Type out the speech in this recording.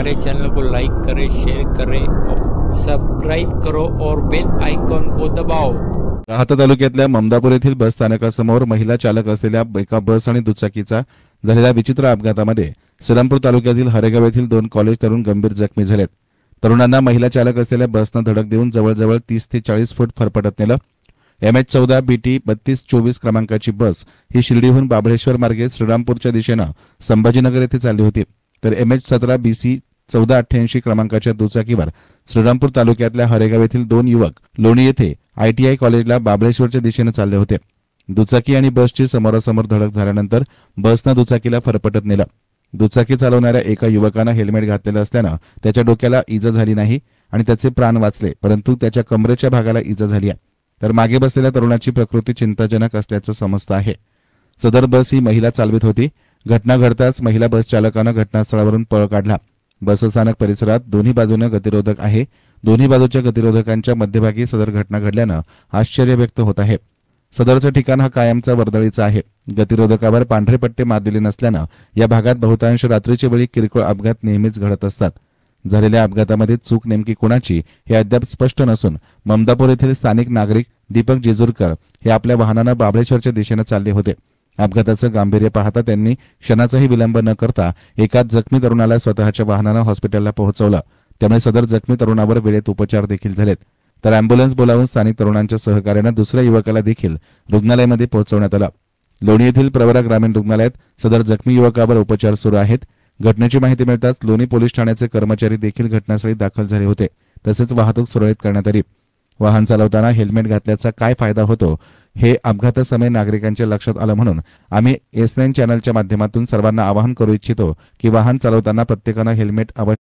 हमारे चैनल को लाइक करें, शेयर करें और सब्सक्राइब करो और बेल आइकॉन को दबाओ। राहाता तालुक्यातल्या ममदापूर येथील बस स्थानकासमोर महिला चालक असलेल्या एका बस आणि दुचाकीचा झालेल्या विचित्र अपघातामध्ये श्रीरामपूर तालुक्यातील हरेगाव येथील 2 कॉलेज तरुण गंभीर जखमी झालेत। तरुणांना महिला चालक असलेल्या बसनं धडक देऊन जवळजवळ 30 ते 40 फूट फरफटत नेलं। MH14 BT 3224 क्रमांकाची बस ही शिर्डीहून बाबळेश्वर मार्गे श्रीरामपूरच्या दिशेनं संभाजीनगर येथे चालली होती, तर MH17 BC 1488 क्रमांकाच्या दुचाकीवर श्रीरामपूर तालुक्यातल्या हरेगाव येथील 2 युवक लोणी येथे ITI कॉलेजला बाबळेश्वरच्या दिशेने चालले होते। दुचाकी आणि बसची समोरासमोर धडक झाल्यानंतर बसनं दुचाकीला फरफटत नेलं। दुचाकी चालवणाऱ्या एका युवकानं हेल्मेट घातलेलं असल्यानं त्याच्या डोक्याला इजा झाली नाही आणि त्याचे प्राण वाचले, परंतु त्याच्या कमरेच्या भागाला इजा झाली आहे। तर मागे बसलेल्या तरुणाची प्रकृती चिंताजनक असल्याचं समजतं आहे। सदर बस ही महिला चालवित होती। घटना घडताच महिला बस चालकानं घटनास्थळावरून पळ काढला। बस स्थानक परिसरात दोन्ही बाजूने गतिरोधक आहे। दोन्ही बाजूच्या गतिरोधकांच्या मध्यभागी सदर घटना घडल्यानं आश्चर्य व्यक्त होत आहे। सदरचं ठिकाण हा कायमचा वर्दळीचा आहे। गतिरोधकावर पांढरे पट्टे मारलेले नसल्यानं या भागात बहुतांश रात्रीच्या वेळी किरकोळ अपघात नेहमीच घडत असतात। झालेल्या अपघातामध्ये चूक नेमकी कोणाची हे अद्याप स्पष्ट नसून ममदापूर येथील स्थानिक नागरिक दीपक जेजूरकर हे आपल्या वाहनानं बाबळेश्वरच्या दिशेने चालले होते। अपघाताचं गांभीर्य पाहता त्यांनी क्षणाचाही विलंब न करता एका जखमी तरुणाला स्वतःच्या वाहनानं हॉस्पिटलला पोहोचवलं। त्यामुळे सदर जखमी तरुणावर वेळेत उपचार देखील झालेत। तर अँब्युलन्स बोलावून स्थानिक तरुणांच्या सहकार्यानं दुसऱ्या युवकाला देखील रुग्णालयामध्ये पोहोचवण्यात आलं। लोणी येथील प्रवरा ग्रामीण रुग्णालयात सदर जखमी युवकावर उपचार सुरू आहेत। घटनेची माहिती मिळताच लोणी पोलीस ठाण्याचे कर्मचारी देखील घटनास्थळी दाखल झाले होते। तसेच वाहतूक सुरळीत करण्यात आली। वाहन चालवताना हेल्मेट घातल्याचा काय फायदा होतो हे अपघातासमयी नागरिकांच्या लक्षात आलं, म्हणून आम्ही S9 चॅनलच्या माध्यमातून सर्वांना आवाहन करू इच्छितो की वाहन चालवताना प्रत्येकानं हेल्मेट अवश्य